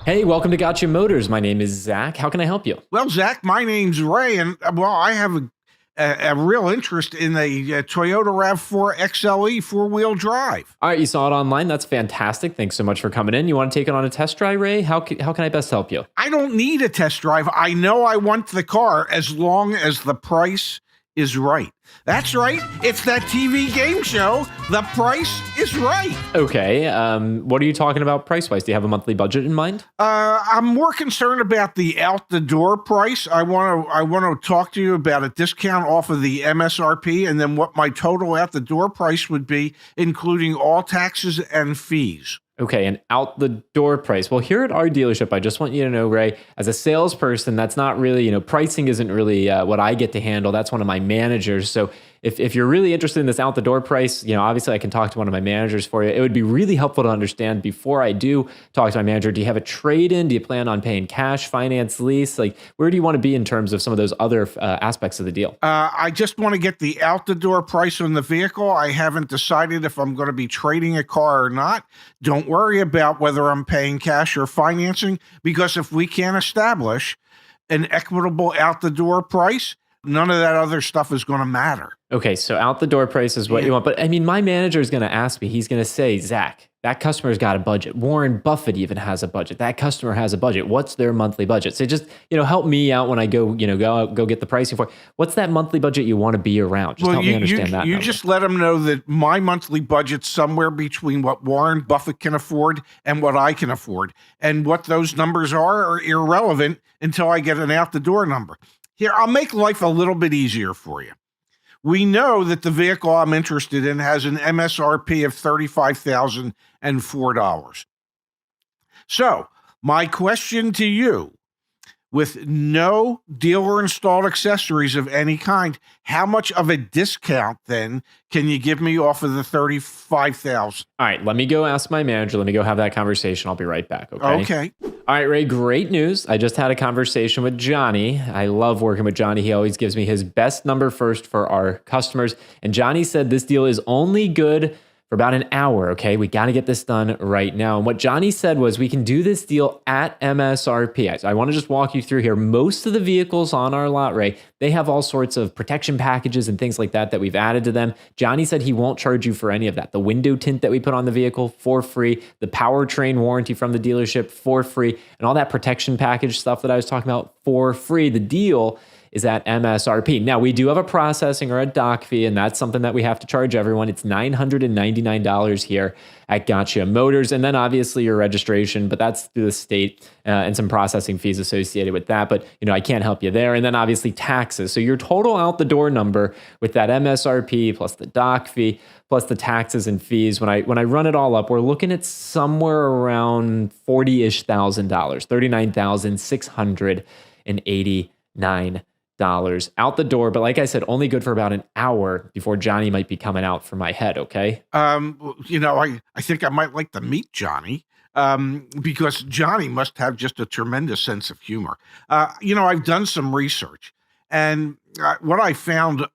Hey, welcome to Gotcha Motors. My name is Zach. How can I help you? Well, Zach, my name's Ray, and I have a real interest in a Toyota RAV4 XLE four-wheel drive. All right, you saw it online. That's fantastic. Thanks so much for coming in. You want to take it on a test drive, Ray? How can I best help you? I don't need a test drive. I know I want the car as long as the price is right. That's right. It's that TV game show. The price is right. Okay. What are you talking about price-wise? Do you have a monthly budget in mind? I'm more concerned about the out the door price. I want to talk to you about a discount off of the MSRP and then what my total out the door price would be, including all taxes and fees. Okay, and out the door price. Well, here at our dealership, I just want you to know, Ray, as a salesperson, that's not really, pricing isn't really what I get to handle. That's one of my managers. So if you're really interested in this out the door price, obviously I can talk to one of my managers for you. It would be really helpful to understand before I do talk to my manager. Do you have a trade-in? Do you plan on paying cash, finance, lease? Like, where do you want to be in terms of some of those other aspects of the deal? I just want to get the out the door price on the vehicle. I haven't decided if I'm going to be trading a car or not. Don't worry about whether I'm paying cash or financing, because if we can't establish an equitable out the door price, none of that other stuff is going to matter. Okay, so out the door price is what you want. But I mean, my manager is going to ask me, he's going to say, Zach, that customer's got a budget. Warren Buffett even has a budget. That customer has a budget. What's their monthly budget? So just, help me out when I go get the pricing for it. What's that monthly budget you want to be around? Just help me understand that. You just let them know that my monthly budget's somewhere between what Warren Buffett can afford and what I can afford. And what those numbers are irrelevant until I get an out the door number. Here, I'll make life a little bit easier for you. We know that the vehicle I'm interested in has an MSRP of $35,004. So, my question to you, with no dealer installed accessories of any kind, how much of a discount then can you give me off of the $35,000? All right, let me go ask my manager. Let me go have that conversation. I'll be right back. Okay. Okay. All right, Ray, great news. I just had a conversation with Johnny. I love working with Johnny. He always gives me his best number first for our customers. And Johnny said this deal is only good for about an hour, okay? We got to get this done right now. And what Johnny said was we can do this deal at MSRP. I want to just walk you through here. Most of the vehicles on our lot, Ray, they have all sorts of protection packages and things like that we've added to them. Johnny said he won't charge you for any of that. The window tint that we put on the vehicle for free, the powertrain warranty from the dealership for free, and all that protection package stuff that I was talking about for free. The deal is at MSRP. Now, we do have a processing or a dock fee, and that's something that we have to charge everyone. It's $999 here at Gotcha Motors, and then obviously your registration, but that's through the state and some processing fees associated with that, but I can't help you there. And then obviously taxes. So your total out the door number with that MSRP plus the dock fee plus the taxes and fees, when I run it all up, we're looking at somewhere around $40,000-ish, $39,689 out the door. But like I said, only good for about an hour before Johnny might be coming out for my head. Okay. I think I might like to meet Johnny, because Johnny must have just a tremendous sense of humor. I've done some research, and what I found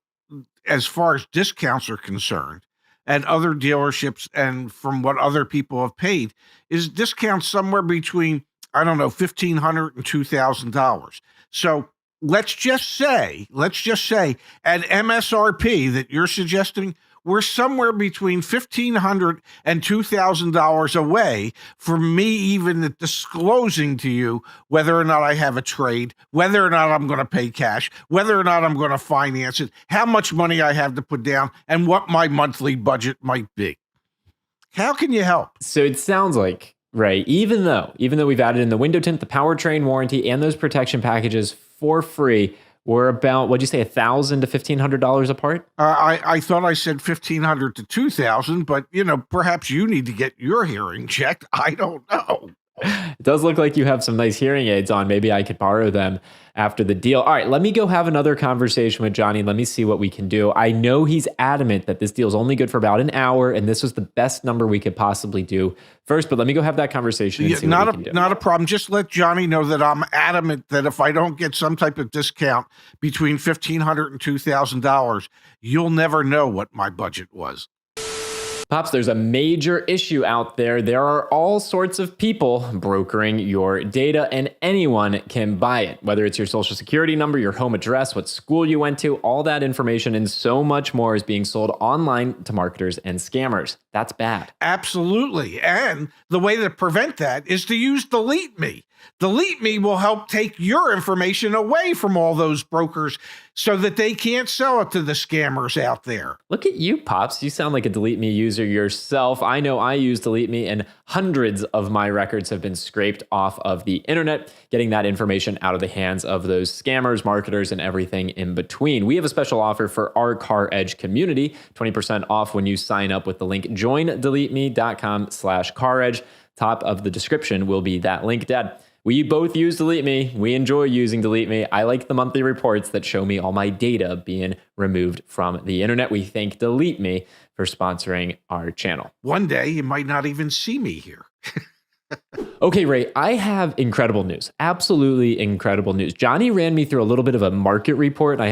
as far as discounts are concerned at other dealerships and from what other people have paid is discounts somewhere between, I don't know, $1,500 and $2,000. So let's just say at MSRP that you're suggesting, we're somewhere between $1,500 and $2,000 away from me even disclosing to you whether or not I have a trade, whether or not I'm going to pay cash, whether or not I'm going to finance it, how much money I have to put down, and what my monthly budget might be. How can you help? So it sounds like, Ray, even though we've added in the window tint, the powertrain warranty, and those protection packages for free, we're about, what'd you say, $1,000 to $1,500 apart? I thought I said $1,500 to $2,000, but perhaps you need to get your hearing checked. I don't know. It does look like you have some nice hearing aids on. Maybe I could borrow them after the deal. All right, let me go have another conversation with Johnny. Let me see what we can do. I know he's adamant that this deal is only good for about an hour, and this was the best number we could possibly do first, but let me go have that conversation and see what we can do. Not a problem. Just let Johnny know that I'm adamant that if I don't get some type of discount between $1,500 and $2,000, you'll never know what my budget was. Pops, there's a major issue out there. There are all sorts of people brokering your data, and anyone can buy it. Whether it's your social security number, your home address, what school you went to, all that information and so much more is being sold online to marketers and scammers. That's bad. Absolutely. And the way to prevent that is to use Delete Me. Delete Me will help take your information away from all those brokers so that they can't sell it to the scammers out there. Look at you, Pops. You sound like a Delete Me user yourself. I know I use Delete Me, and hundreds of my records have been scraped off of the internet, getting that information out of the hands of those scammers, marketers, and everything in between. We have a special offer for our Car Edge community, 20% off when you sign up with the link joindeleteme.com/CarEdge. Top of the description will be that link, Dad. We both use Delete Me. We enjoy using Delete Me. I like the monthly reports that show me all my data being removed from the internet. We thank Delete Me for sponsoring our channel. One day you might not even see me here. Okay, Ray, I have incredible news. Absolutely incredible news. Johnny ran me through a little bit of a market report. I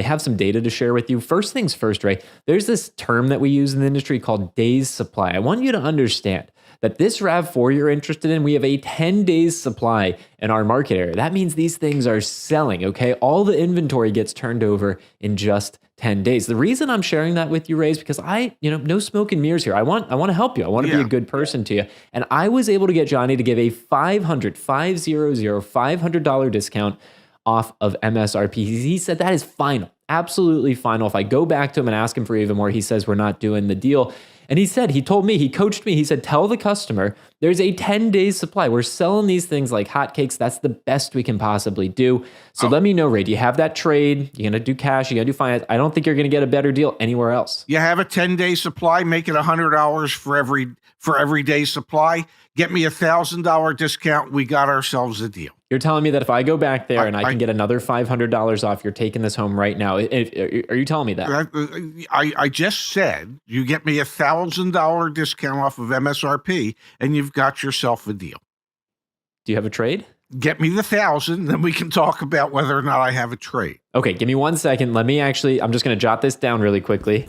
have some data to share with you. First things first, Ray, there's this term that we use in the industry called days supply. I want you to understand that this RAV4 you're interested in, we have a 10 days supply in our market area. That means these things are selling, okay? All the inventory gets turned over in just 10 days. The reason I'm sharing that with you, Ray, is because no smoke and mirrors here. I want to help you. I want to be a good person to you. And I was able to get Johnny to give a $500 discount off of MSRP. He said that is final, absolutely final. If I go back to him and ask him for even more, he says we're not doing the deal. And he told me, he coached me, he said, tell the customer there's a 10 days supply. We're selling these things like hotcakes. That's the best we can possibly do. So let me know, Ray, do you have that trade? You're going to do cash, you're going to do finance. I don't think you're going to get a better deal anywhere else. You have a 10-day supply, make it $100 for every day supply. Get me $1,000 discount. We got ourselves a deal. You're telling me that if I go back there and I can get another $500 off, you're taking this home right now. Are you telling me that? I just said you get me $1,000 discount off of MSRP, and you've got yourself a deal. Do you have a trade? Get me the 1,000, then we can talk about whether or not I have a trade. Okay, give me 1 second. I'm just going to jot this down really quickly.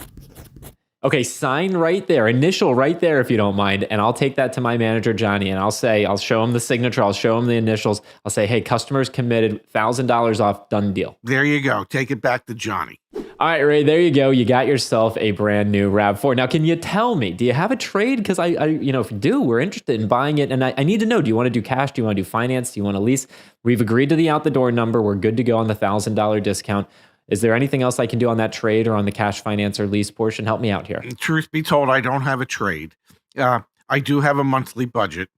Okay, sign right there, initial right there, if you don't mind. And I'll take that to my manager, Johnny, and I'll show him the signature. I'll show him the initials. I'll say, hey, customers committed, $1,000 off, done deal. There you go. Take it back to Johnny. All right, Ray, there you go. You got yourself a brand new RAV4. Now, can you tell me, do you have a trade? Because if you do, we're interested in buying it. And I need to know, do you want to do cash? Do you want to do finance? Do you want to lease? We've agreed to the out the door number. We're good to go on the $1,000 discount. Is there anything else I can do on that trade or on the cash finance or lease portion? Help me out here. Truth be told, I don't have a trade. I do have a monthly budget,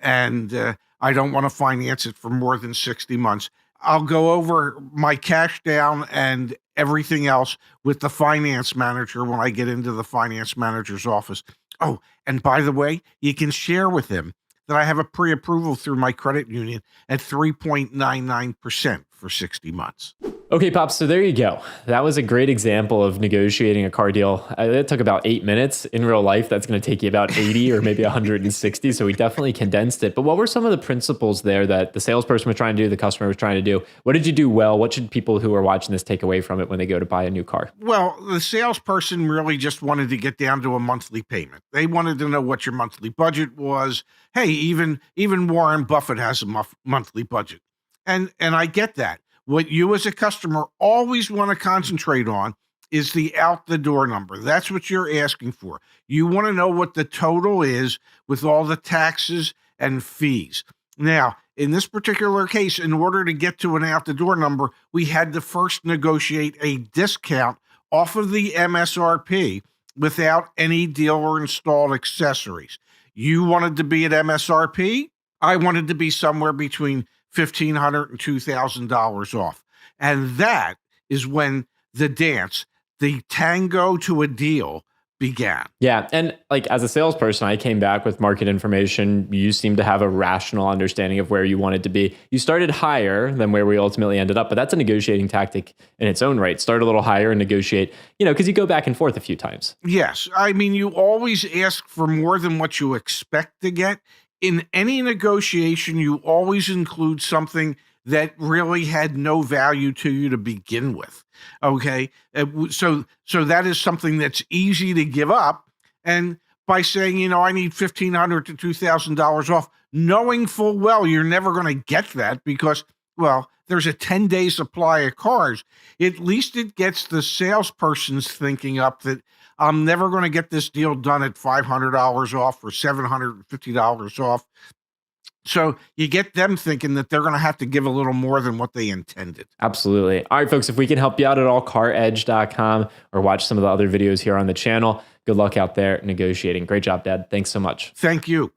and I don't want to finance it for more than 60 months. I'll go over my cash down and everything else with the finance manager when I get into the finance manager's office. Oh, and by the way, you can share with him that I have a pre-approval through my credit union at 3.99% for 60 months. Okay, Pops, so there you go. That was a great example of negotiating a car deal. It took about 8 minutes. In real life, that's going to take you about 80 or maybe 160, so we definitely condensed it. But what were some of the principles there that the salesperson was trying to do, the customer was trying to do? What did you do well? What should people who are watching this take away from it when they go to buy a new car? Well, the salesperson really just wanted to get down to a monthly payment. They wanted to know what your monthly budget was. Hey, even Warren Buffett has a monthly budget. And I get that. What you as a customer always want to concentrate on is the out the door number. That's what you're asking for. You want to know what the total is with all the taxes and fees. Now, in this particular case, in order to get to an out the door number, we had to first negotiate a discount off of the MSRP without any dealer installed accessories. You wanted to be at MSRP. I wanted to be somewhere between $1,500 and $2,000 off. And that is when the tango to a deal began. Yeah. And like as a salesperson, I came back with market information. You seem to have a rational understanding of where you wanted to be. You started higher than where we ultimately ended up, but that's a negotiating tactic in its own right. Start a little higher and negotiate, because you go back and forth a few times. Yes. I mean, you always ask for more than what you expect to get. In any negotiation, you always include something that really had no value to you to begin with. Okay. So that is something that's easy to give up. And by saying, I need $1,500 to $2,000 off, knowing full well you're never going to get that because, well, there's a 10-day supply of cars. At least it gets the salesperson's thinking up that I'm never going to get this deal done at $500 off or $750 off. So you get them thinking that they're going to have to give a little more than what they intended. Absolutely. All right, folks, if we can help you out at all, caredge.com or watch some of the other videos here on the channel. Good luck out there negotiating. Great job, Dad. Thanks so much. Thank you.